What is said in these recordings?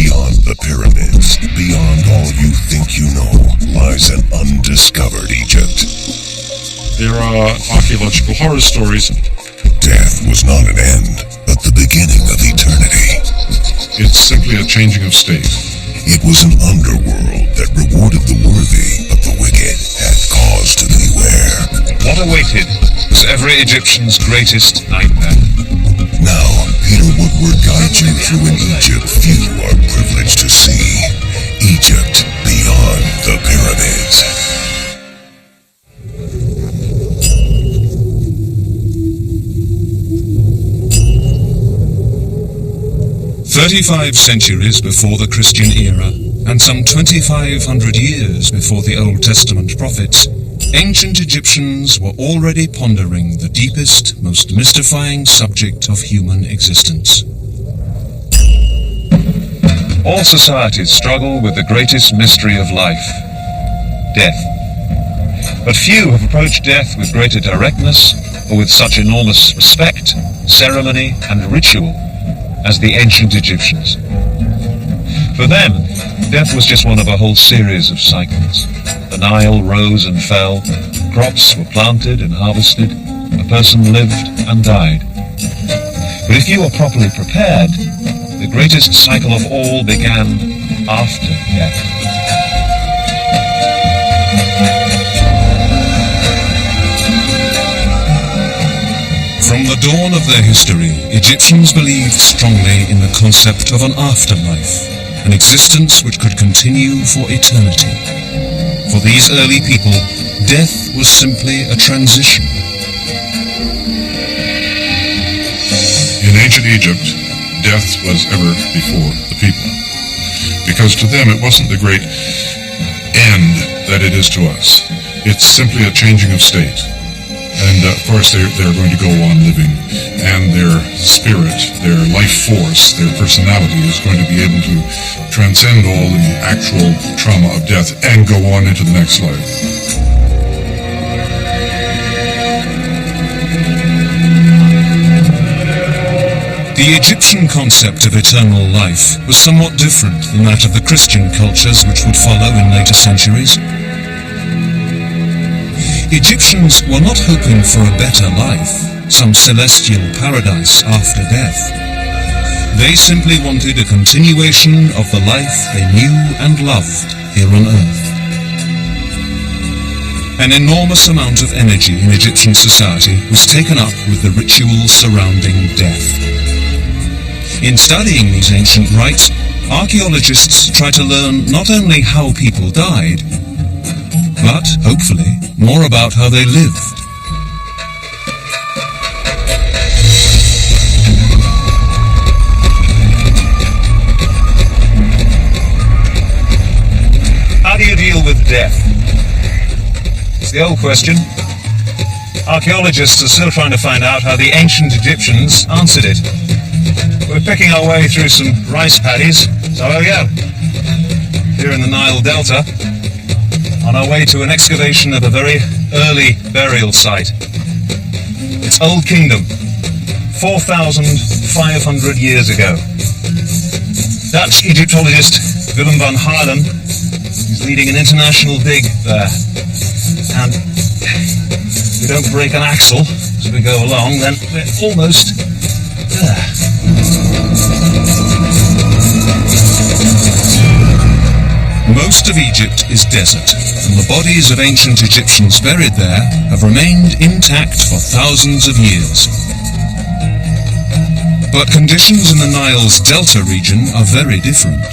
Beyond the pyramids, beyond all you think you know, lies an undiscovered Egypt. There are archaeological horror stories. Death was not an end, but the beginning of eternity. It's simply a changing of state. It was an underworld that rewarded the worthy, but the wicked had cause to beware. What awaited was every Egyptian's greatest nightmare. Now, Peter Woodward guides you through an Egypt few are privileged to see. Egypt beyond the pyramids. "35 centuries before the Christian era, and some 2,500 years before the Old Testament prophets, ancient Egyptians were already pondering the deepest, most mystifying subject of human existence. All societies struggle with the greatest mystery of life, death. But few have approached death with greater directness or with such enormous respect, ceremony, and ritual as the ancient Egyptians. For them, death was just one of a whole series of cycles. The Nile rose and fell, crops were planted and harvested, a person lived and died. But if you were properly prepared, the greatest cycle of all began after death. From the dawn of their history, Egyptians believed strongly in the concept of an afterlife, an existence which could continue for eternity. For these early people, death was simply a transition. In ancient Egypt, death was ever before the people, because to them it wasn't the great end that it is to us. It's simply a changing of state. And of course they're going to go on living, and their spirit, their life force, their personality is going to be able to transcend all the actual trauma of death and go on into the next life. The Egyptian concept of eternal life was somewhat different than that of the Christian cultures which would follow in later centuries. Egyptians were not hoping for a better life, some celestial paradise after death. They simply wanted a continuation of the life they knew and loved here on earth. An enormous amount of energy in Egyptian society was taken up with the rituals surrounding death. In studying these ancient rites, archaeologists try to learn not only how people died, but, hopefully, more about how they lived. How do you deal with death? It's the old question. Archaeologists are still trying to find out how the ancient Egyptians answered it. We're picking our way through some rice paddies, so here we go. Here in the Nile Delta, on our way to an excavation of a very early burial site. It's Old Kingdom, 4,500 years ago. Dutch Egyptologist Willem van Haarlem is leading an international dig there. And if we don't break an axle as we go along, then we're almost there. Most of Egypt is desert, and the bodies of ancient Egyptians buried there have remained intact for thousands of years. But conditions in the Nile's delta region are very different.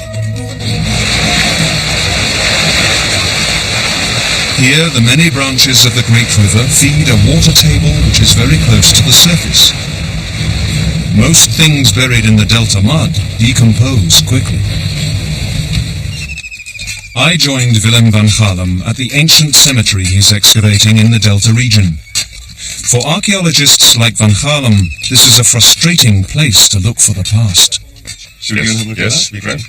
Here, the many branches of the Great River feed a water table which is very close to the surface. Most things buried in the delta mud decompose quickly. I joined Willem van Haarlem at the ancient cemetery he's excavating in the delta region. For archaeologists like van Haarlem, this is a frustrating place to look for the past. Yes, we can.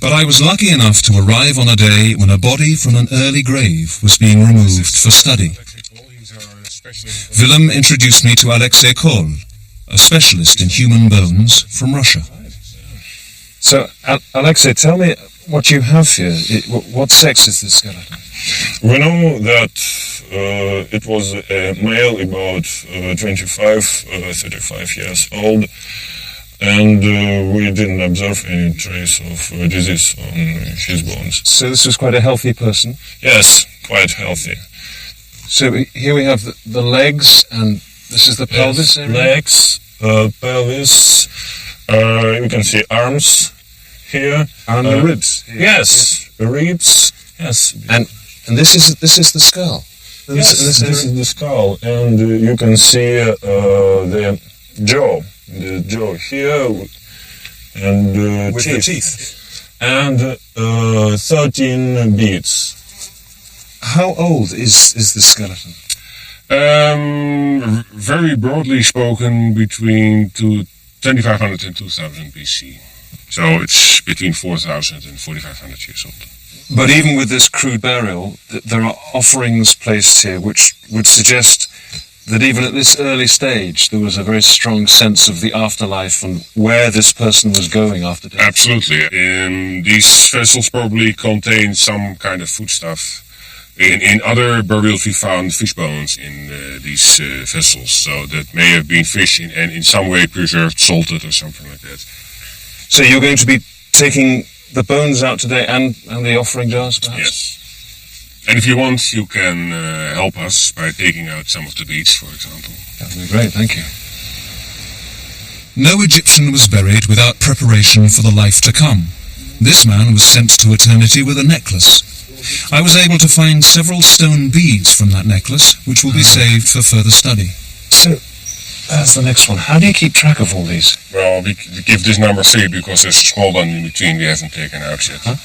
But I was lucky enough to arrive on a day when a body from an early grave was being removed for study. Willem introduced me to Alexei Kohl, a specialist in human bones from Russia. So, Alexei, tell me what you have here. What sex is this skeleton? We know that it was a male about 35 years old, and we didn't observe any trace of disease on his bones. So this was quite a healthy person? Yes, quite healthy. So here we have the legs, and this is the pelvis area? Legs, pelvis, you can see arms here. And the ribs? Here. Yes, the ribs, yes. And this is the skull? Yes, this is the skull, and you can see the jaw here, and with teeth. the teeth. And 13 beads. How old is the skeleton? Very broadly spoken, between 2500 and 2000 BC. So it's between 4000 and 4500 years old. But even with this crude burial, there are offerings placed here which would suggest that even at this early stage there was a very strong sense of the afterlife and where this person was going after death. Absolutely. These vessels probably contain some kind of foodstuff. In other burials we found fish bones in these vessels, so that may have been fish and in some way preserved, salted or something like that. So you're going to be taking the bones out today and the offering jars, perhaps? Yes. And if you want, you can help us by taking out some of the beads, for example. That would be great, thank you. No Egyptian was buried without preparation for the life to come. This man was sent to eternity with a necklace. I was able to find several stone beads from that necklace, which will be saved for further study. So, that's the next one. How do you keep track of all these? Well, we give this number 3 because there's a small one in between we haven't taken out yet. Huh?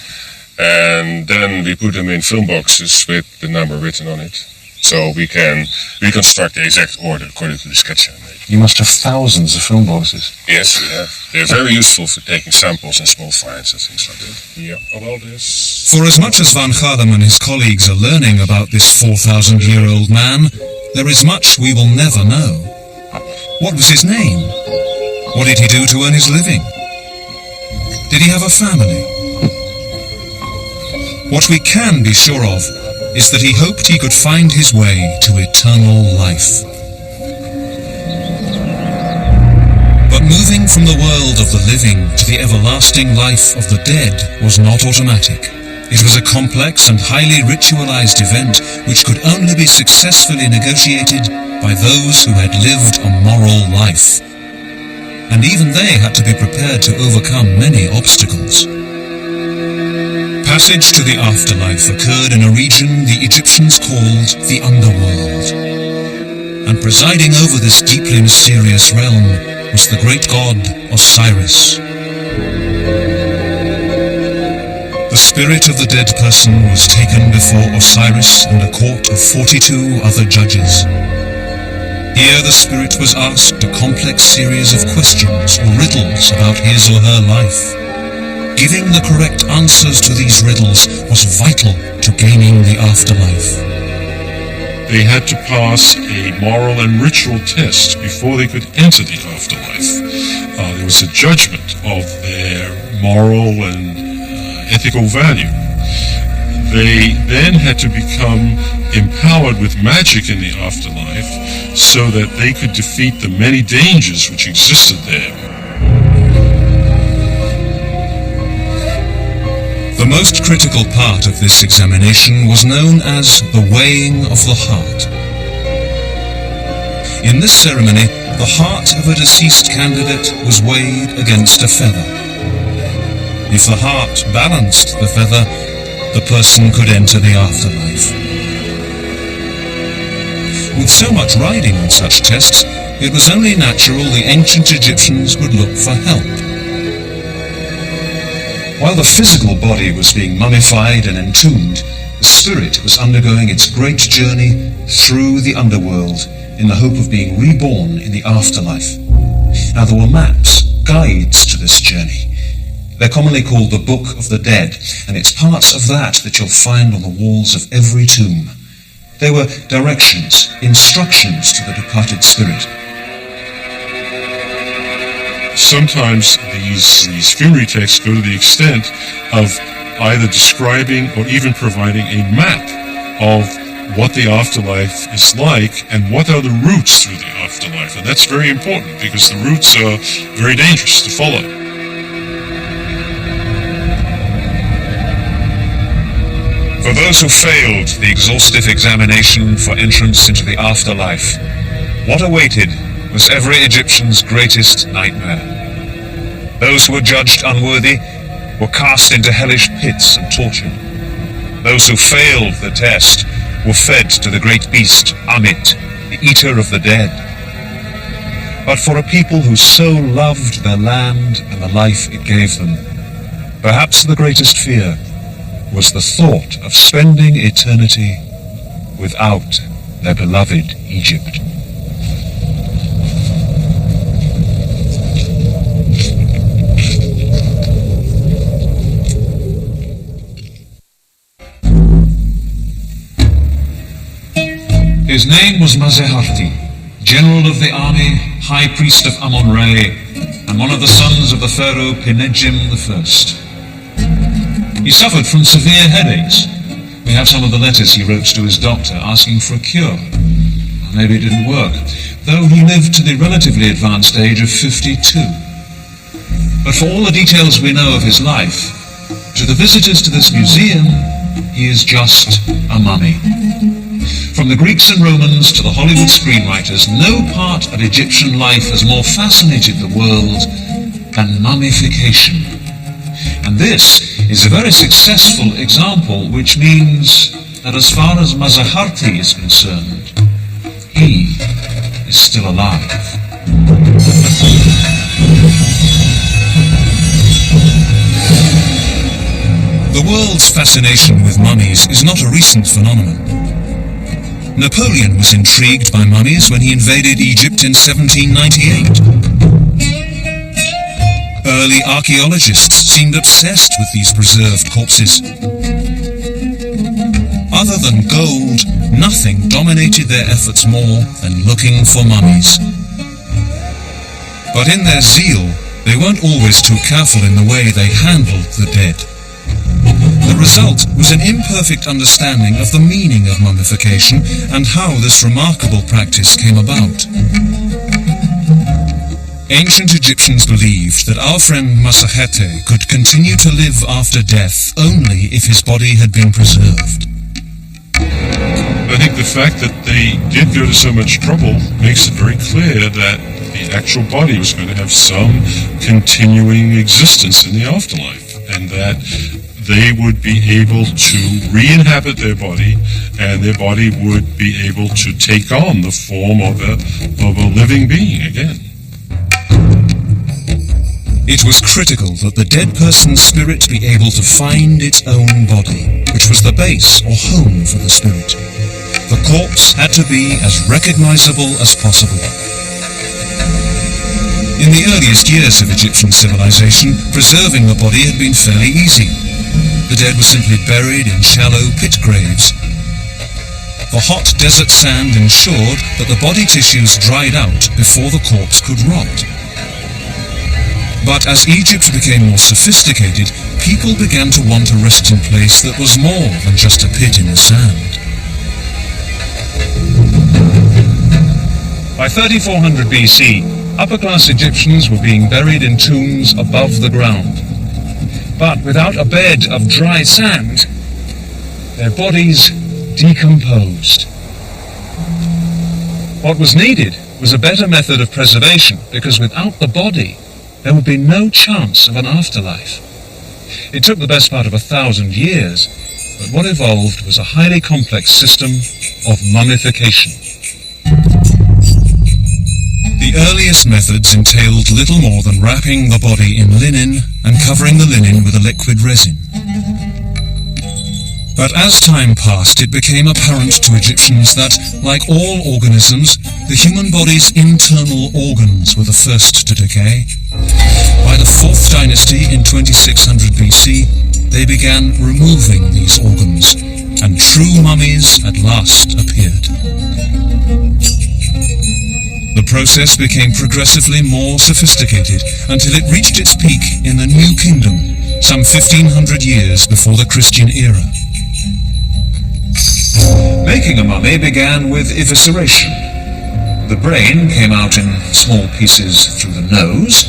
And then we put them in film boxes with the number written on it, so we can reconstruct the exact order according to the sketch I made. You must have thousands of film boxes. Yes, we have. They're very useful for taking samples and small finds and things like that. Yeah, well, this... For as much as Van Gaalem and his colleagues are learning about this 4,000-year-old man, there is much we will never know. What was his name? What did he do to earn his living? Did he have a family? What we can be sure of is that he hoped he could find his way to eternal life. But moving from the world of the living to the everlasting life of the dead was not automatic. It was a complex and highly ritualized event which could only be successfully negotiated by those who had lived a moral life. And even they had to be prepared to overcome many obstacles. Passage to the afterlife occurred in a region the Egyptians called the underworld. And presiding over this deeply mysterious realm was the great god Osiris. The spirit of the dead person was taken before Osiris and a court of 42 other judges. Here the spirit was asked a complex series of questions or riddles about his or her life. Giving the correct answers to these riddles was vital to gaining the afterlife. They had to pass a moral and ritual test before they could enter the afterlife. There was a judgment of their moral and ethical value. They then had to become empowered with magic in the afterlife so that they could defeat the many dangers which existed there. The most critical part of this examination was known as the weighing of the heart. In this ceremony, the heart of a deceased candidate was weighed against a feather. If the heart balanced the feather, the person could enter the afterlife. With so much riding on such tests, it was only natural the ancient Egyptians would look for help. While the physical body was being mummified and entombed, the spirit was undergoing its great journey through the underworld in the hope of being reborn in the afterlife. Now there were maps, guides to this journey. They're commonly called the Book of the Dead, and it's parts of that you'll find on the walls of every tomb. They were directions, instructions to the departed spirit. sometimes these funerary texts go to the extent of either describing or even providing a map of what the afterlife is like and what are the routes through the afterlife. And that's very important because the routes are very dangerous to follow. For those who failed the exhaustive examination for entrance into the afterlife, what awaited was every Egyptian's greatest nightmare. Those who were judged unworthy were cast into hellish pits and tortured. Those who failed the test were fed to the great beast, Amit, the eater of the dead. But for a people who so loved their land and the life it gave them, perhaps the greatest fear was the thought of spending eternity without their beloved Egypt. His name was Maseharti, general of the army, high priest of Amun-Re, and one of the sons of the pharaoh Pinejim I. He suffered from severe headaches. We have some of the letters he wrote to his doctor asking for a cure. Well, maybe it didn't work, though he lived to the relatively advanced age of 52. But for all the details we know of his life, to the visitors to this museum, he is just a mummy. From the Greeks and Romans to the Hollywood screenwriters, no part of Egyptian life has more fascinated the world than mummification. And this is a very successful example, which means that as far as Maseharti is concerned, he is still alive. The world's fascination with mummies is not a recent phenomenon. Napoleon was intrigued by mummies when he invaded Egypt in 1798. Early archaeologists seemed obsessed with these preserved corpses. Other than gold, nothing dominated their efforts more than looking for mummies. But in their zeal, they weren't always too careful in the way they handled the dead. The result was an imperfect understanding of the meaning of mummification and how this remarkable practice came about. Ancient Egyptians believed that our friend Maseharti could continue to live after death only if his body had been preserved. I think the fact that they did go to so much trouble makes it very clear that the actual body was going to have some continuing existence in the afterlife, and that they would be able to re-inhabit their body, and their body would be able to take on the form of a living being again. It was critical that the dead person's spirit be able to find its own body, which was the base or home for the spirit. The corpse had to be as recognizable as possible. In the earliest years of Egyptian civilization, preserving the body had been fairly easy. The dead were simply buried in shallow pit graves. The hot desert sand ensured that the body tissues dried out before the corpse could rot. But as Egypt became more sophisticated, people began to want a resting place that was more than just a pit in the sand. By 3400 BC, upper-class Egyptians were being buried in tombs above the ground. But without a bed of dry sand, their bodies decomposed. What was needed was a better method of preservation, because without the body, there would be no chance of an afterlife. It took the best part of 1,000 years, but what evolved was a highly complex system of mummification. The earliest methods entailed little more than wrapping the body in linen and covering the linen with a liquid resin. But as time passed, it became apparent to Egyptians that, like all organisms, the human body's internal organs were the first to decay. By the 4th dynasty in 2600 BC, they began removing these organs, and true mummies at last appeared. The process became progressively more sophisticated until it reached its peak in the New Kingdom, some 1500 years before the Christian era. Making a mummy began with evisceration. The brain came out in small pieces through the nose.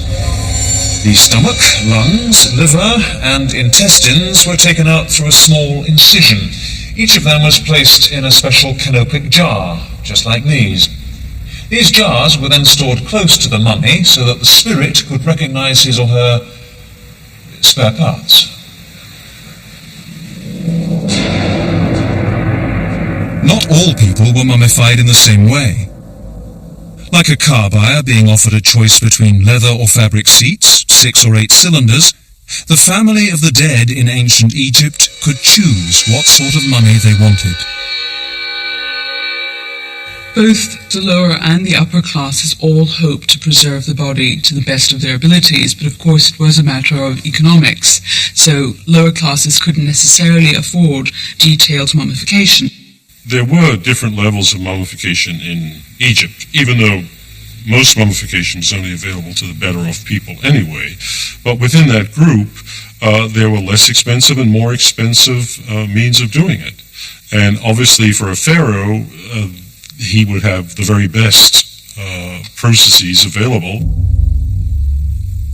The stomach, lungs, liver, and intestines were taken out through a small incision. Each of them was placed in a special canopic jar, just like these. These jars were then stored close to the mummy so that the spirit could recognize his or her spare parts. Not all people were mummified in the same way. Like a car buyer being offered a choice between leather or fabric seats, 6 or 8 cylinders, the family of the dead in ancient Egypt could choose what sort of mummy they wanted. Both the lower and the upper classes all hoped to preserve the body to the best of their abilities, but of course it was a matter of economics, so lower classes couldn't necessarily afford detailed mummification. There were different levels of mummification in Egypt, even though most mummification was only available to the better off people anyway. But within that group, there were less expensive and more expensive means of doing it. And obviously for a pharaoh, he would have the very best processes available.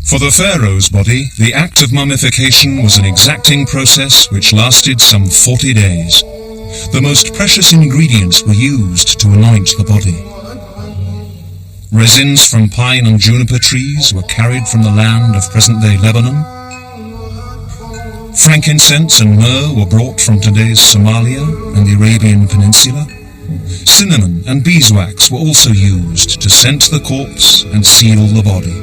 For the pharaoh's body, the act of mummification was an exacting process which lasted some 40 days. The most precious ingredients were used to anoint the body. Resins from pine and juniper trees were carried from the land of present-day Lebanon. Frankincense and myrrh were brought from today's Somalia and the Arabian Peninsula. Cinnamon and beeswax were also used to scent the corpse and seal the body.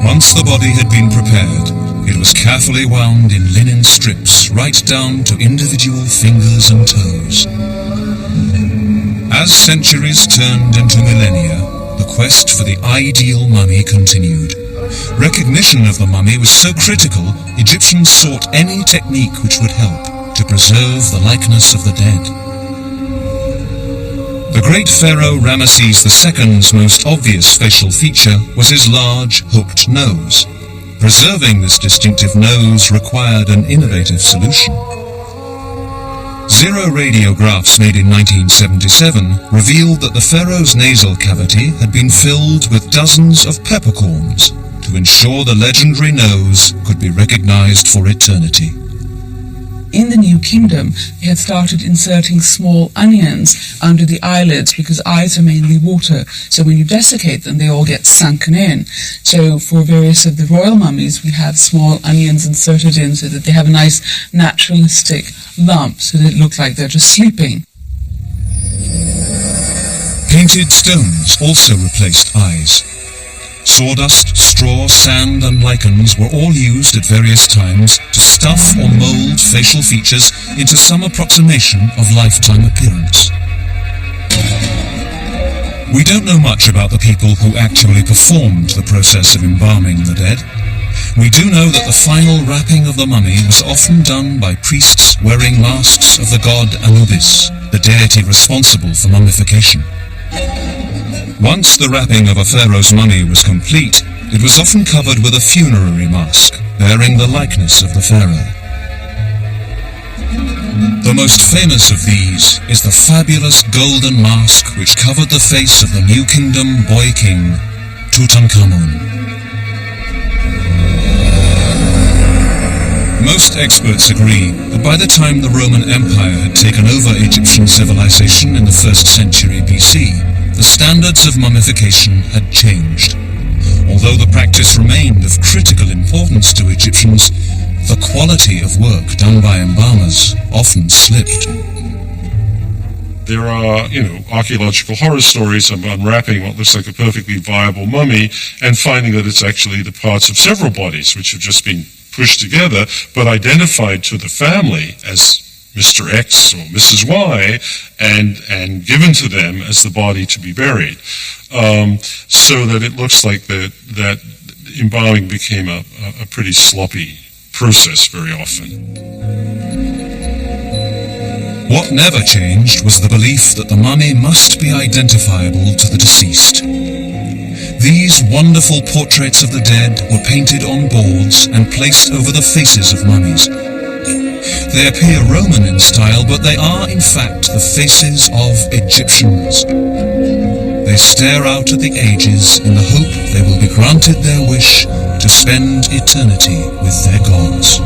Once the body had been prepared, it was carefully wound in linen strips right down to individual fingers and toes. As centuries turned into millennia, the quest for the ideal mummy continued. Recognition of the mummy was so critical, Egyptians sought any technique which would help to preserve the likeness of the dead. The great pharaoh Ramesses II's most obvious facial feature was his large, hooked nose. Preserving this distinctive nose required an innovative solution. Zero radiographs made in 1977 revealed that the pharaoh's nasal cavity had been filled with dozens of peppercorns to ensure the legendary nose could be recognized for eternity. In the New Kingdom, they had started inserting small onions under the eyelids because eyes are mainly water, so when you desiccate them, they all get sunken in. So for various of the royal mummies, we have small onions inserted in so that they have a nice naturalistic lump, so that it looks like they're just sleeping. Painted stones also replaced eyes. Sawdust, straw, sand, and lichens were all used at various times to stuff or mold facial features into some approximation of lifetime appearance. We don't know much about the people who actually performed the process of embalming the dead. We do know that the final wrapping of the mummy was often done by priests wearing masks of the god Anubis, the deity responsible for mummification. Once the wrapping of a pharaoh's mummy was complete, it was often covered with a funerary mask, bearing the likeness of the pharaoh. The most famous of these is the fabulous golden mask which covered the face of the New Kingdom boy king, Tutankhamun. Most experts agree that by the time the Roman Empire had taken over Egyptian civilization in the 1st century BC, the standards of mummification had changed. Although the practice remained of critical importance to Egyptians, the quality of work done by embalmers often slipped. There are, archaeological horror stories of unwrapping what looks like a perfectly viable mummy and finding that it's actually the parts of several bodies which have just been pushed together but identified to the family as Mr. X or Mrs. Y and given to them as the body to be buried. So that it looks like that embalming became a pretty sloppy process very often. What never changed was the belief that the mummy must be identifiable to the deceased. These wonderful portraits of the dead were painted on boards and placed over the faces of mummies. They appear Roman in style, but they are in fact the faces of Egyptians. They stare out at the ages in the hope they will be granted their wish to spend eternity with their gods.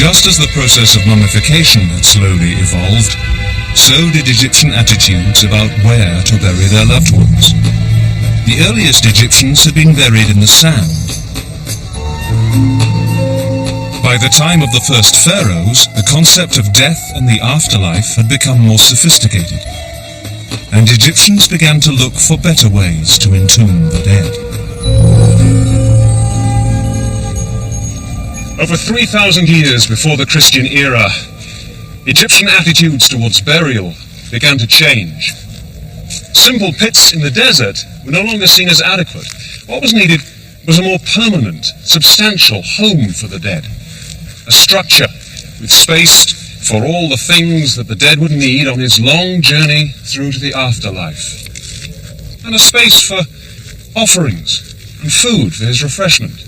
Just as the process of mummification had slowly evolved, so did Egyptian attitudes about where to bury their loved ones. The earliest Egyptians had been buried in the sand. By the time of the first pharaohs, the concept of death and the afterlife had become more sophisticated, and Egyptians began to look for better ways to entomb the dead. Over 3,000 years before the Christian era, Egyptian attitudes towards burial began to change. Simple pits in the desert were no longer seen as adequate. What was needed was a more permanent, substantial home for the dead. A structure with space for all the things that the dead would need on his long journey through to the afterlife. And a space for offerings and food for his refreshment.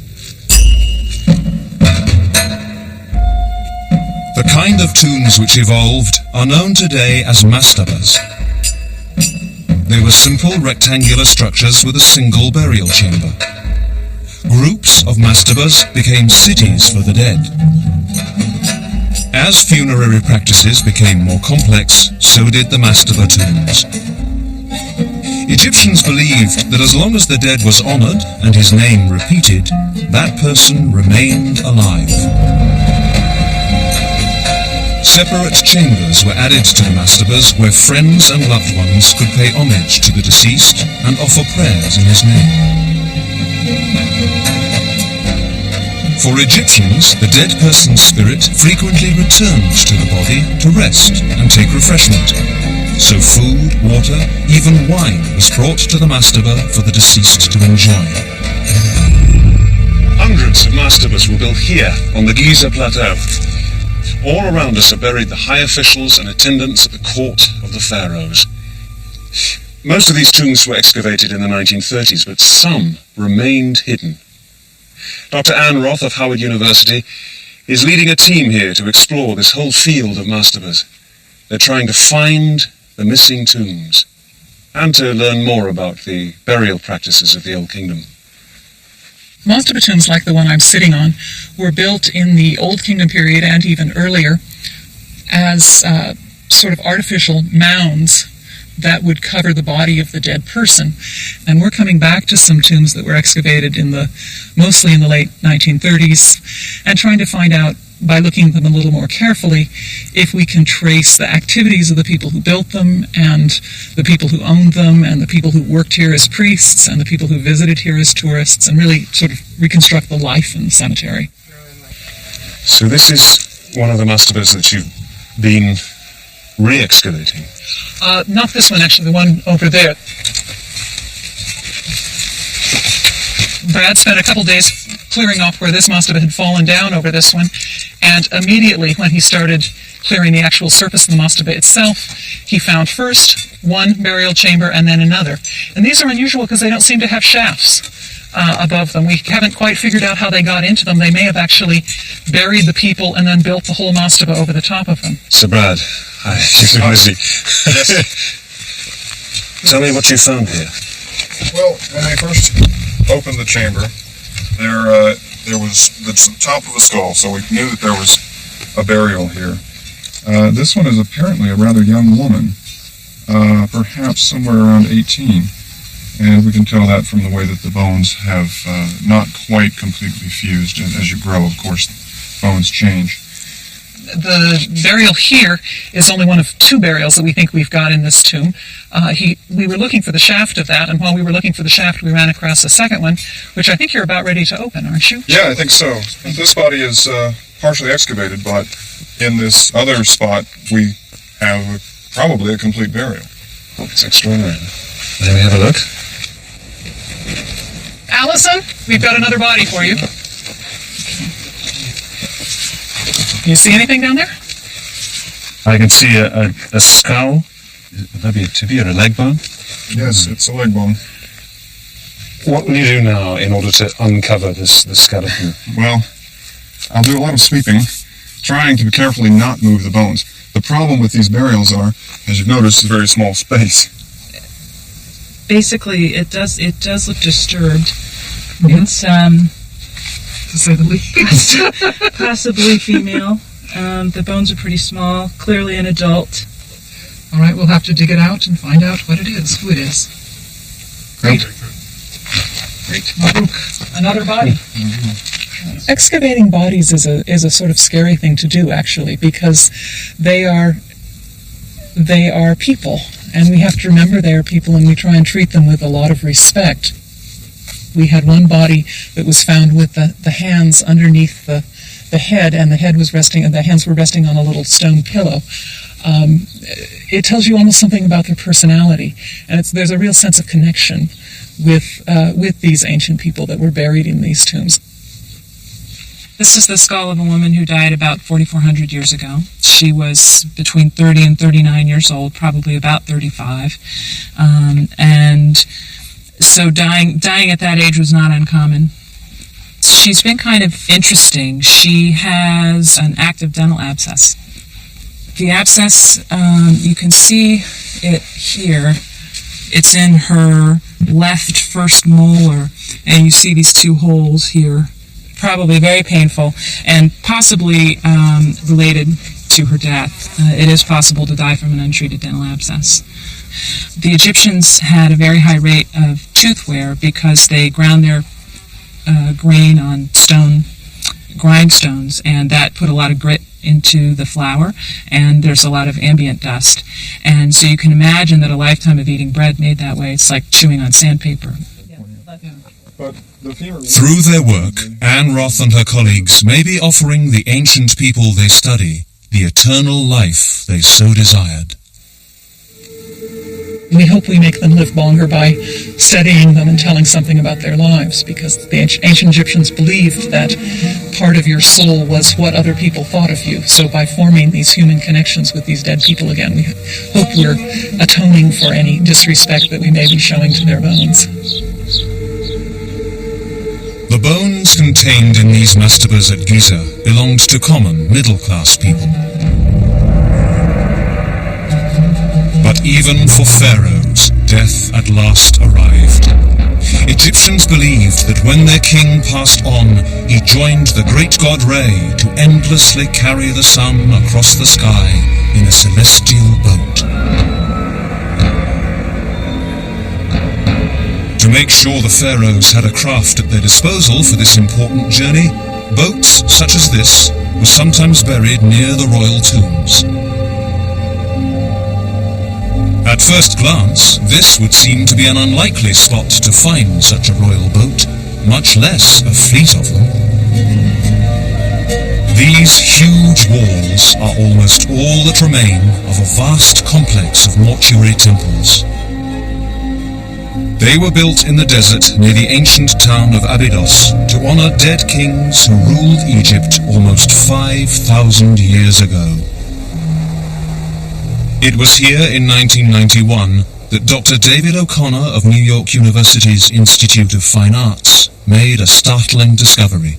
The kind of tombs which evolved are known today as mastabas. They were simple rectangular structures with a single burial chamber. Groups of mastabas became cities for the dead. As funerary practices became more complex, so did the mastaba tombs. Egyptians believed that as long as the dead was honored and his name repeated, that person remained alive. Separate chambers were added to the mastabas where friends and loved ones could pay homage to the deceased and offer prayers in his name. For Egyptians, the dead person's spirit frequently returned to the body to rest and take refreshment. So food, water, even wine was brought to the mastaba for the deceased to enjoy. Hundreds of mastabas were built here on the Giza Plateau. All around us are buried the high officials and attendants at the court of the pharaohs. Most of these tombs were excavated in the 1930s, but some remained hidden. Dr. Anne Roth of Howard University is leading a team here to explore this whole field of mastabas. They're trying to find the missing tombs and to learn more about the burial practices of the Old Kingdom. Mastaba tombs like the one I'm sitting on were built in the Old Kingdom period and even earlier as sort of artificial mounds that would cover the body of the dead person. And we're coming back to some tombs that were excavated mostly in the late 1930s and trying to find out, by looking at them a little more carefully, if we can trace the activities of the people who built them and the people who owned them and the people who worked here as priests and the people who visited here as tourists, and really sort of reconstruct the life in the cemetery. So this is one of the mastabas that you've been re-excavating? Not this one, actually, the one over there. Brad spent a couple days clearing off where this mastaba had fallen down over this one, and immediately when he started clearing the actual surface of the mastaba itself, he found first one burial chamber and then another. And these are unusual because they don't seem to have shafts above them. We haven't quite figured out how they got into them. They may have actually buried the people and then built the whole mastaba over the top of them. So Brad, you've been busy. Tell me what you found here. Well, when they first opened the chamber, there was the top of a skull, so we knew that there was a burial here. This one is apparently a rather young woman, perhaps somewhere around 18, and we can tell that from the way that the bones have not quite completely fused. And as you grow, of course, bones change. The burial here is only one of two burials that we think we've got in this tomb. We were looking for the shaft of that, and while we were looking for the shaft, we ran across a second one, which I think you're about ready to open, aren't you? Yeah, I think so. This body is partially excavated, but in this other spot, we have probably a complete burial. Oh, it's extraordinary. May we have a look? Allison, we've got another body for you. You see anything down there? I can see a skull. Maybe a tibia or a leg bone. Yes, it's a leg bone. What will you do now in order to uncover the skeleton? Well, I'll do a lot of sweeping, trying to carefully not move the bones. The problem with these burials are, as you've noticed, a very small space. Basically, it does look disturbed. Mm-hmm. It's to say the least, possibly female. The bones are pretty small. Clearly an adult. All right, we'll have to dig it out and find out what it is, who it is. Great. Great. Mabruk. Another body. Mm-hmm. Excavating bodies is a sort of scary thing to do, actually, because they are people, and we have to remember they are people, and we try and treat them with a lot of respect. We had one body that was found with the hands underneath the head, and the hands were resting on a little stone pillow. It tells you almost something about their personality, and there's a real sense of connection with these ancient people that were buried in these tombs. This is the skull of a woman who died about 4,400 years ago. She was between 30 and 39 years old, probably about 35, and so dying at that age was not uncommon. She's been kind of interesting. She has an active dental abscess. The abscess, you can see it here. It's in her left first molar, and you see these two holes here. Probably very painful, and possibly related to her death. It is possible to die from an untreated dental abscess. The Egyptians had a very high rate of tooth wear because they ground their grain on stone grindstones, and that put a lot of grit into the flour, and there's a lot of ambient dust. And so you can imagine that a lifetime of eating bread made that way, it's like chewing on sandpaper. Through their work, Anne Roth and her colleagues may be offering the ancient people they study the eternal life they so desired. We hope we make them live longer by studying them and telling something about their lives, because the ancient Egyptians believed that part of your soul was what other people thought of you. So by forming these human connections with these dead people again, we hope we're atoning for any disrespect that we may be showing to their bones. The bones contained in these mastabas at Giza belonged to common, middle-class people. But even for pharaohs, death at last arrived. Egyptians believed that when their king passed on, he joined the great god Re to endlessly carry the sun across the sky in a celestial boat. To make sure the pharaohs had a craft at their disposal for this important journey, boats such as this were sometimes buried near the royal tombs. At first glance, this would seem to be an unlikely spot to find such a royal boat, much less a fleet of them. These huge walls are almost all that remain of a vast complex of mortuary temples. They were built in the desert near the ancient town of Abydos to honor dead kings who ruled Egypt almost 5,000 years ago. It was here in 1991 that Dr. David O'Connor of New York University's Institute of Fine Arts made a startling discovery.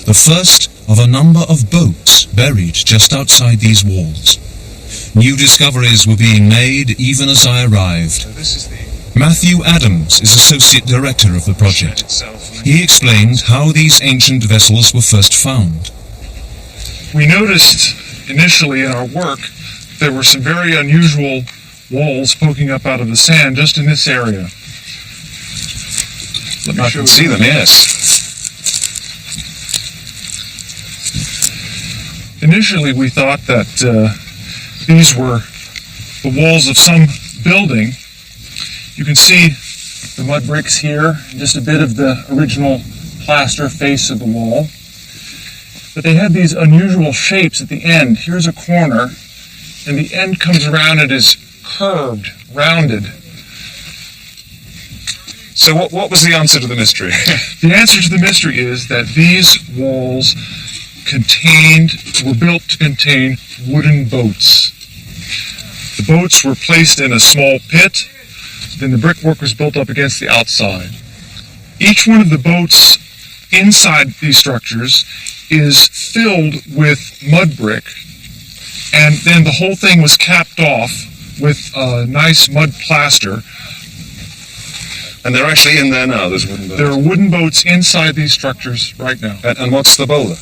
The first of a number of boats buried just outside these walls. New discoveries were being made even as I arrived. Matthew Adams is Associate Director of the project. He explained how these ancient vessels were first found. We noticed initially in our work there were some very unusual walls poking up out of the sand just in this area. I can see them, yes. Initially we thought that these were the walls of some building. You can see the mud bricks here, just a bit of the original plaster face of the wall. But they had these unusual shapes at the end. Here's a corner, and the end comes around and is curved, rounded. So what was the answer to the mystery? The answer to the mystery is that these walls were built to contain wooden boats. The boats were placed in a small pit, then the brickwork was built up against the outside. Each one of the boats inside these structures is filled with mud brick, and then the whole thing was capped off with nice mud plaster. And they're actually in there now, those wooden boats? There are wooden boats inside these structures right now. And what's the boulder?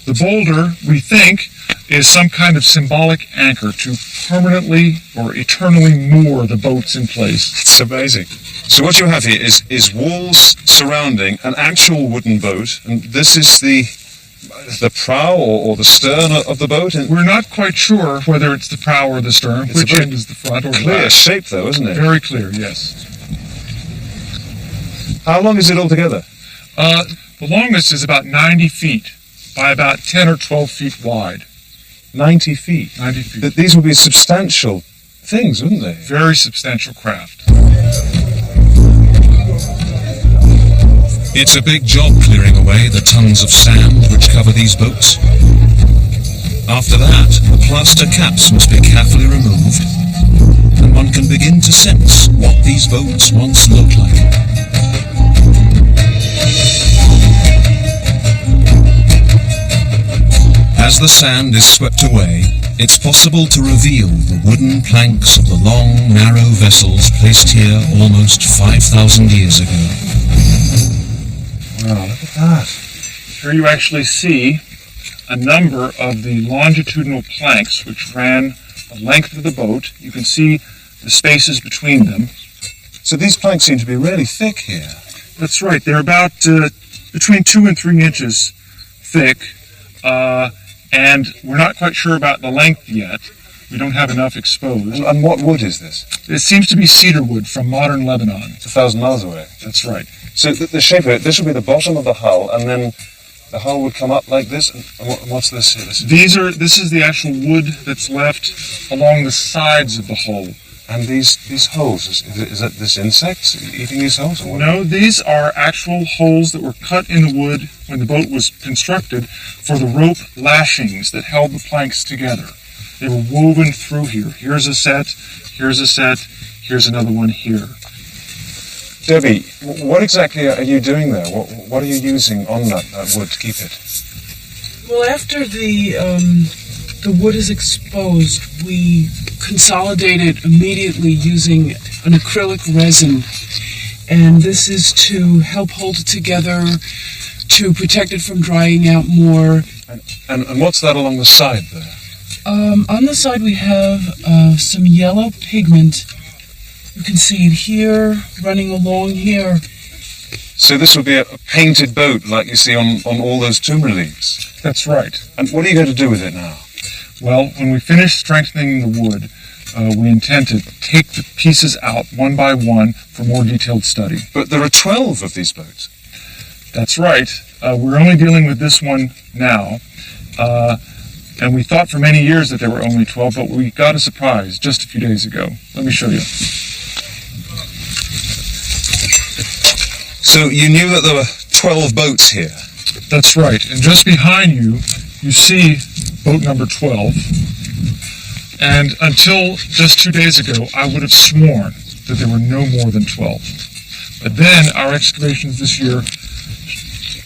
The boulder, we think, is some kind of symbolic anchor to permanently or eternally moor the boats in place. It's amazing. So what you have here is walls surrounding an actual wooden boat, and this is the prow or the stern of the boat? We're not quite sure whether it's the prow or the stern, which end is the front or the back. Clear shape though, isn't it? Very clear, yes. How long is it altogether? The longest is about 90 feet by about 10 or 12 feet wide. 90 feet? 90 feet. These would be substantial things, wouldn't they? Very substantial craft. It's a big job clearing away the tons of sand which cover these boats. After that, the plaster caps must be carefully removed, and one can begin to sense what these boats once looked like. As the sand is swept away, it's possible to reveal the wooden planks of the long, narrow vessels placed here almost 5,000 years ago. Wow, look at that. Here you actually see a number of the longitudinal planks which ran the length of the boat. You can see the spaces between them. So these planks seem to be really thick here. That's right. They're about between 2 and 3 inches thick. And we're not quite sure about the length yet. We don't have enough exposed. And what wood is this? It seems to be cedar wood from modern Lebanon. It's 1,000 miles away. That's right. So the shape of it, this would be the bottom of the hull, and then the hull would come up like this. And what's this here? This is the actual wood that's left along the sides of the hull. And these holes, is that this insects eating these holes? Or what? No, these are actual holes that were cut in the wood when the boat was constructed for the rope lashings that held the planks together. They were woven through here. Here's a set, here's another one here. Debbie, what exactly are you doing there? What are you using on that wood to keep it? Well, after the wood is exposed, we consolidate it immediately using an acrylic resin. And this is to help hold it together, to protect it from drying out more. And what's that along the side there? On the side we have some yellow pigment. You can see it here, running along here. So this would be a painted boat like you see on all those tomb reliefs? That's right. And what are you going to do with it now? Well, when we finish strengthening the wood, we intend to take the pieces out one by one for more detailed study. But there are 12 of these boats. That's right. We're only dealing with this one now. And we thought for many years that there were only 12, but we got a surprise just a few days ago. Let me show you. So you knew that there were 12 boats here? That's right. And just behind you, you see boat number 12. And until just 2 days ago, I would have sworn that there were no more than 12. But then our excavations this year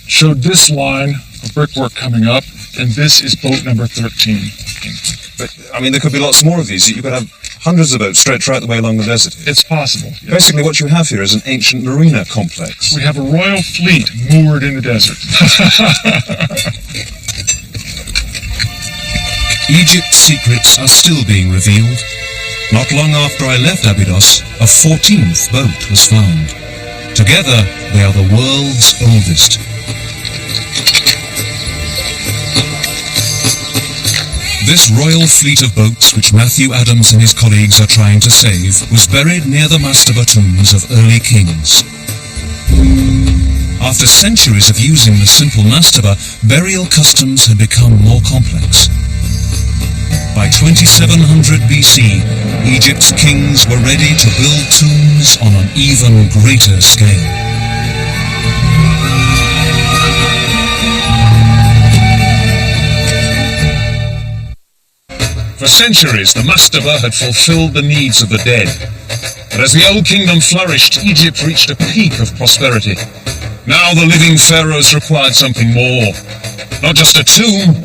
showed this line of brickwork coming up, and this is boat number 13. But, I mean, there could be lots more of these. You could have hundreds of boats stretched right the way along the desert here. It's possible. Yes. Basically, what you have here is an ancient marina complex. We have a royal fleet moored in the desert. Egypt's secrets are still being revealed. Not long after I left Abydos, a 14th boat was found. Together, they are the world's oldest. This royal fleet of boats, which Matthew Adams and his colleagues are trying to save, was buried near the mastaba tombs of early kings. After centuries of using the simple mastaba, burial customs had become more complex. By 2700 BC, Egypt's kings were ready to build tombs on an even greater scale. For centuries, the mastaba had fulfilled the needs of the dead. But as the Old Kingdom flourished, Egypt reached a peak of prosperity. Now the living pharaohs required something more. Not just a tomb,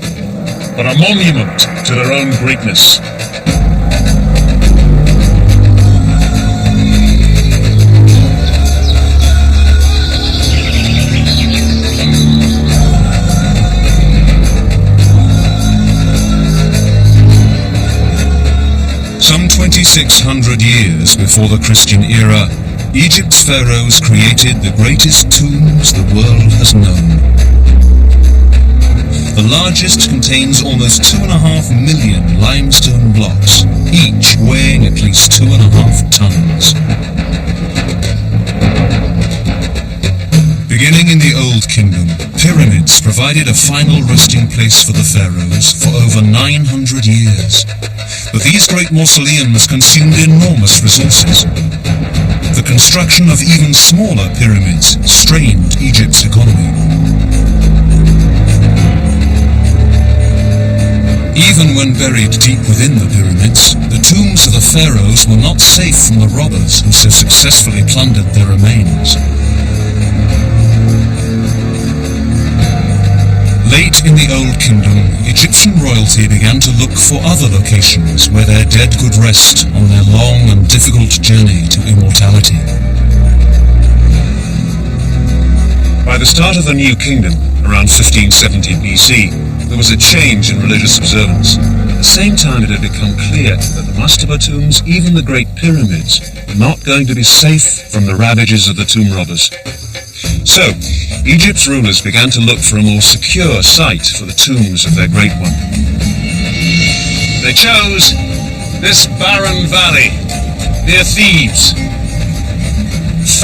but a monument to their own greatness. Some 2,600 years before the Christian era, Egypt's pharaohs created the greatest tombs the world has known. The largest contains almost 2.5 million limestone blocks, each weighing at least 2.5 tons. Beginning in the Old Kingdom, pyramids provided a final resting place for the pharaohs for over 900 years. But these great mausoleums consumed enormous resources. The construction of even smaller pyramids strained Egypt's economy. Even when buried deep within the pyramids, the tombs of the pharaohs were not safe from the robbers who so successfully plundered their remains. Late in the Old Kingdom, Egyptian royalty began to look for other locations where their dead could rest on their long and difficult journey to immortality. By the start of the New Kingdom, around 1570 BC, there was a change in religious observance. At the same time, it had become clear that the mastaba tombs, even the Great Pyramids, were not going to be safe from the ravages of the tomb robbers. So, Egypt's rulers began to look for a more secure site for the tombs of their great one. They chose this barren valley near Thebes.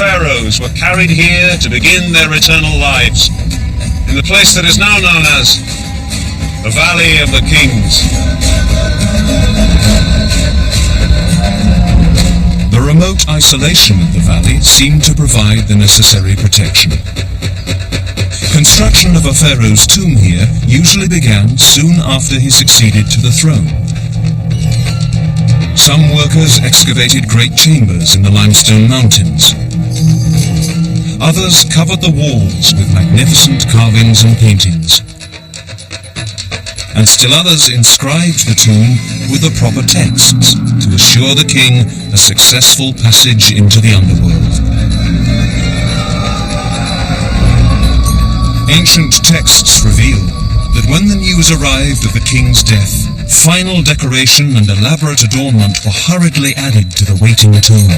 Pharaohs were carried here to begin their eternal lives in the place that is now known as the Valley of the Kings. The remote isolation of the valley seemed to provide the necessary protection. Construction of a pharaoh's tomb here usually began soon after he succeeded to the throne. Some workers excavated great chambers in the limestone mountains. Others covered the walls with magnificent carvings and paintings. And still others inscribed the tomb with the proper texts to assure the king a successful passage into the underworld. Ancient texts reveal that when the news arrived of the king's death, final decoration and elaborate adornment were hurriedly added to the waiting tomb.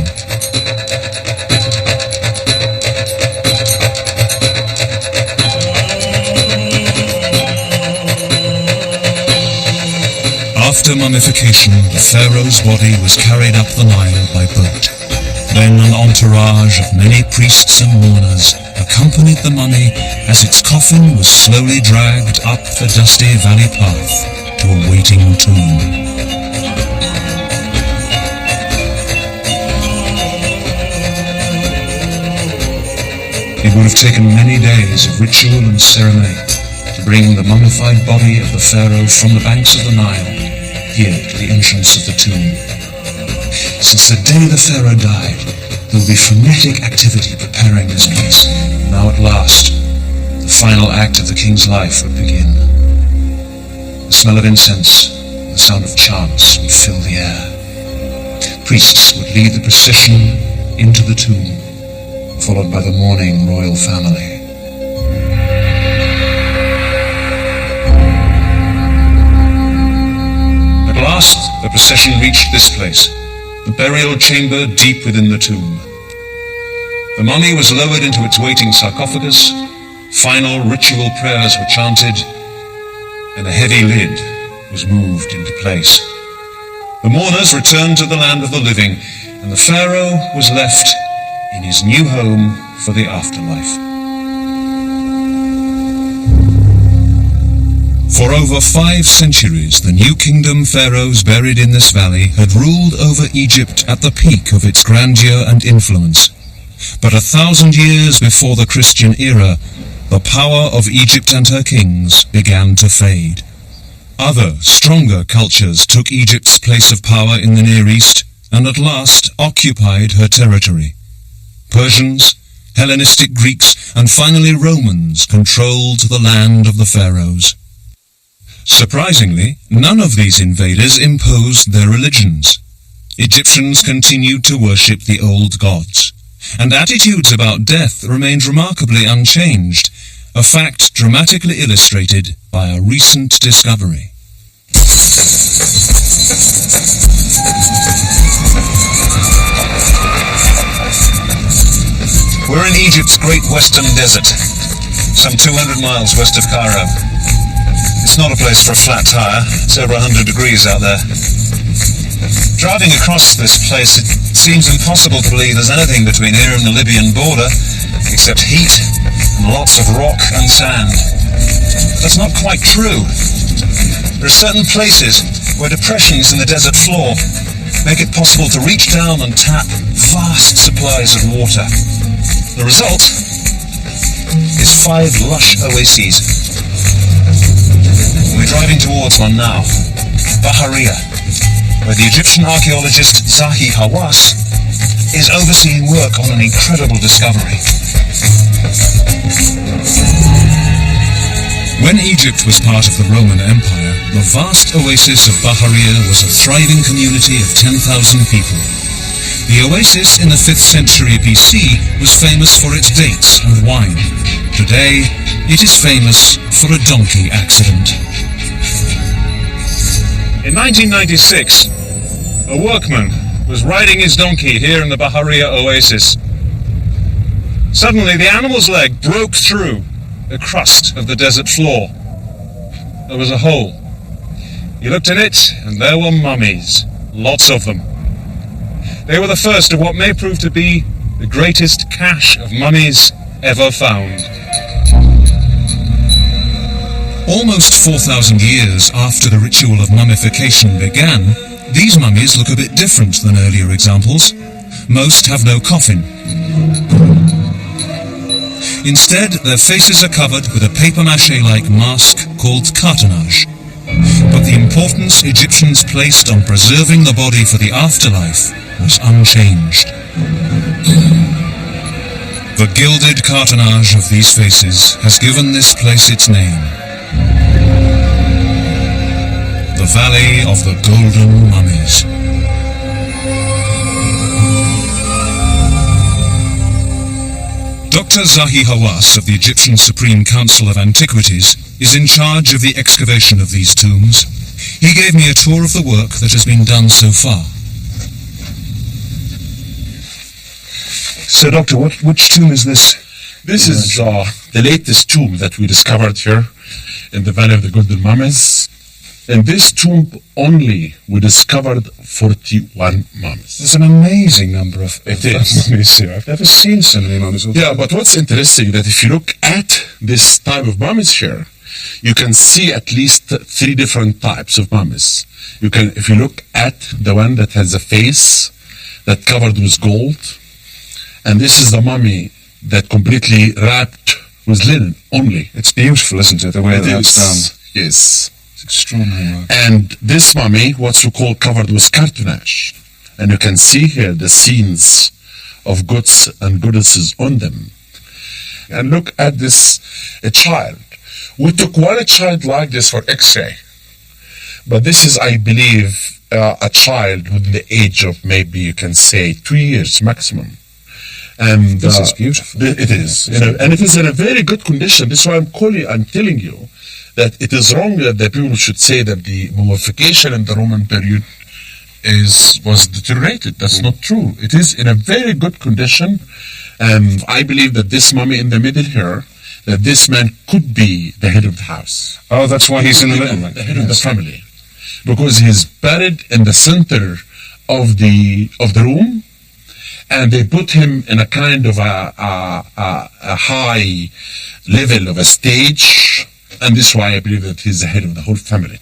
After mummification, the pharaoh's body was carried up the Nile by boat. Then an entourage of many priests and mourners accompanied the mummy as its coffin was slowly dragged up the dusty valley path to a waiting tomb. It would have taken many days of ritual and ceremony to bring the mummified body of the pharaoh from the banks of the Nile here to the entrance of the tomb. Since the day the pharaoh died, there will be frenetic activity preparing this place. Now at last, the final act of the king's life would begin. The smell of incense, the sound of chants would fill the air. Priests would lead the procession into the tomb, followed by the mourning royal family. At last, the procession reached this place, the burial chamber deep within the tomb. The mummy was lowered into its waiting sarcophagus, final ritual prayers were chanted, and a heavy lid was moved into place. The mourners returned to the land of the living, and the pharaoh was left in his new home for the afterlife. For over 5 centuries, the New Kingdom pharaohs buried in this valley had ruled over Egypt at the peak of its grandeur and influence. But 1,000 years before the Christian era, the power of Egypt and her kings began to fade. Other, stronger cultures took Egypt's place of power in the Near East and at last occupied her territory. Persians, Hellenistic Greeks, and finally Romans controlled the land of the pharaohs. Surprisingly, none of these invaders imposed their religions. Egyptians continued to worship the old gods, and attitudes about death remained remarkably unchanged, a fact dramatically illustrated by a recent discovery. We're in Egypt's Great Western Desert, some 200 miles west of Cairo. It's not a place for a flat tire. It's over 100 degrees out there. Driving across this place, it seems impossible to believe there's anything between here and the Libyan border except heat and lots of rock and sand. But that's not quite true. There are certain places where depressions in the desert floor make it possible to reach down and tap vast supplies of water. The result is 5 lush oases. We're driving towards one now, Bahariya, where the Egyptian archaeologist Zahi Hawass is overseeing work on an incredible discovery. When Egypt was part of the Roman Empire, the vast oasis of Bahariya was a thriving community of 10,000 people. The oasis in the 5th century BC was famous for its dates and wine. Today, it is famous for a donkey accident. In 1996, a workman was riding his donkey here in the Bahariya oasis. Suddenly, the animal's leg broke through the crust of the desert floor. There was a hole. He looked in it, and there were mummies, lots of them. They were the first of what may prove to be the greatest cache of mummies ever found. Almost 4,000 years after the ritual of mummification began, these mummies look a bit different than earlier examples. Most have no coffin. Instead, their faces are covered with a papier-mâché-like mask called cartonnage. But the importance Egyptians placed on preserving the body for the afterlife was unchanged. The gilded cartonnage of these faces has given this place its name. The Valley of the Golden Mummies. Dr. Zahi Hawass of the Egyptian Supreme Council of Antiquities is in charge of the excavation of these tombs. He gave me a tour of the work that has been done so far. So, Doctor, which tomb is this? This is the latest tomb that we discovered here in the Valley of the Golden Mummies. In this tomb only, we discovered 41 mummies. There's an amazing number of mummies here. I've never seen so many mummies. Yeah, but what's interesting that if you look at this type of mummies here, you can see at least 3 different types of mummies. If you look at the one that has a face that covered with gold, and this is the mummy that completely wrapped with linen only. It's beautiful, isn't it, the way that's done? Yes. It's extraordinary work. And this mummy, what's we call covered with cartonnage. And you can see here the scenes of gods and goddesses on them. And look at this, a child. We took one child like this for X-ray. But this is, I believe, a child with the age of maybe you can say 2 years maximum. And this is beautiful. It is. And it is in a very good condition. This is why I'm telling you that it is wrong that the people should say that the mummification in the Roman period was deteriorated. That's not true. It is in a very good condition. And I believe that this mummy in the middle here, that this man could be the head of the house. Oh, that's why he's in the middle. The head of the family. Because he's buried in the center of the room, and they put him in a kind of a high level of a stage, and this is why I believe that he's the head of the whole family.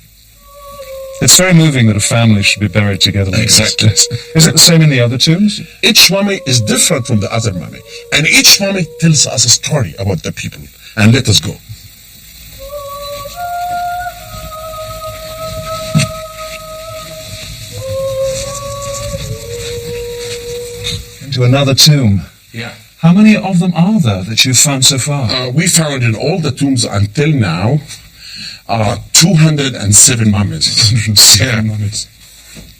It's very moving that a family should be buried together like Exactly. this. Is it the same in the other tombs? Each mummy is different from the other mummy, and each mummy tells us a story about the people. And let us go. Into another tomb. Yeah. How many of them are there that you've found so far? We found in all the tombs until now 207 mummies. 207 mummies.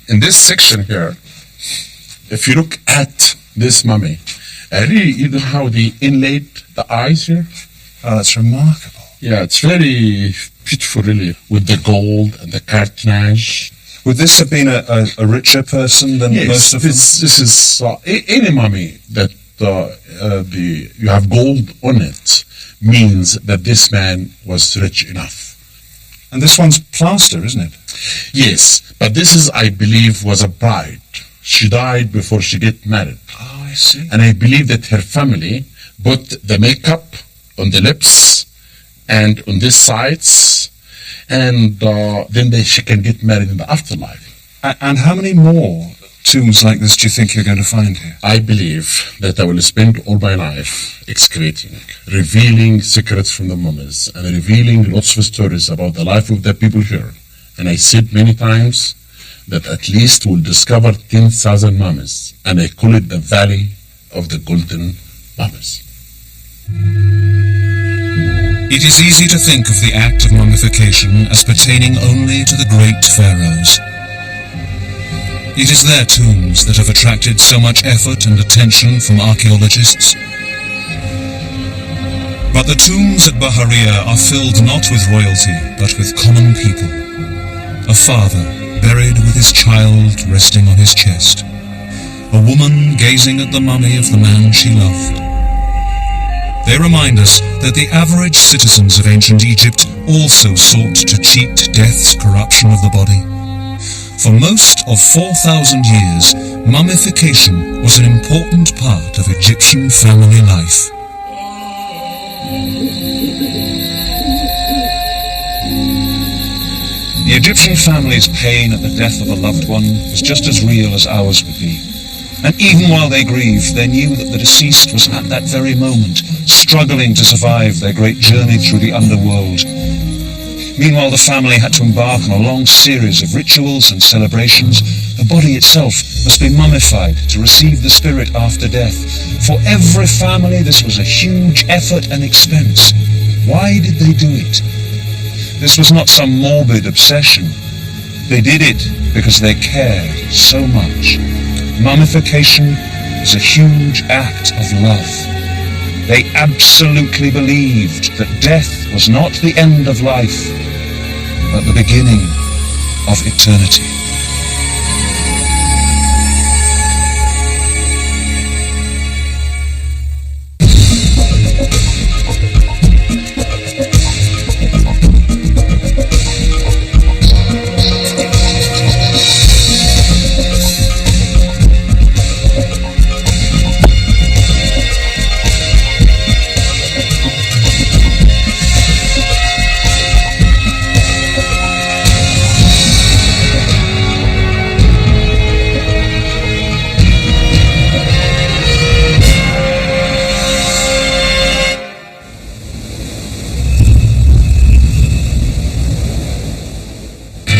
In this section here, if you look at this mummy, really, you know how they inlaid the eyes here? Oh, that's remarkable. Yeah, it's very beautiful, really, with the gold and the cartonnage. Would this have been a richer person than most of them? This is any mummy that you have gold on it means that this man was rich enough. And this one's plaster, isn't it? Yes, but this is, I believe, was a bride. She died before she get married. Oh, I see. And I believe that her family put the makeup on the lips and on these sides, and then she can get married in the afterlife. And how many more tombs like this do you think you're going to find here? I believe that I will spend all my life excavating, revealing secrets from the mummies, and revealing lots of stories about the life of the people here. And I said many times that at least we'll discover 10,000 mummies, and I call it the Valley of the Golden Mummies. It is easy to think of the act of mummification as pertaining only to the great pharaohs. It is their tombs that have attracted so much effort and attention from archaeologists. But the tombs at Bahariya are filled not with royalty, but with common people. A father buried with his child resting on his chest. A woman gazing at the mummy of the man she loved. They remind us that the average citizens of ancient Egypt also sought to cheat death's corruption of the body. For most of 4,000 years, mummification was an important part of Egyptian family life. The Egyptian family's pain at the death of a loved one was just as real as ours would be. And even while they grieved, they knew that the deceased was at that very moment struggling to survive their great journey through the underworld. Meanwhile, the family had to embark on a long series of rituals and celebrations. The body itself must be mummified to receive the spirit after death. For every family, this was a huge effort and expense. Why did they do it? This was not some morbid obsession. They did it because they cared so much. Mummification is a huge act of love. They absolutely believed that death was not the end of life, but the beginning of eternity.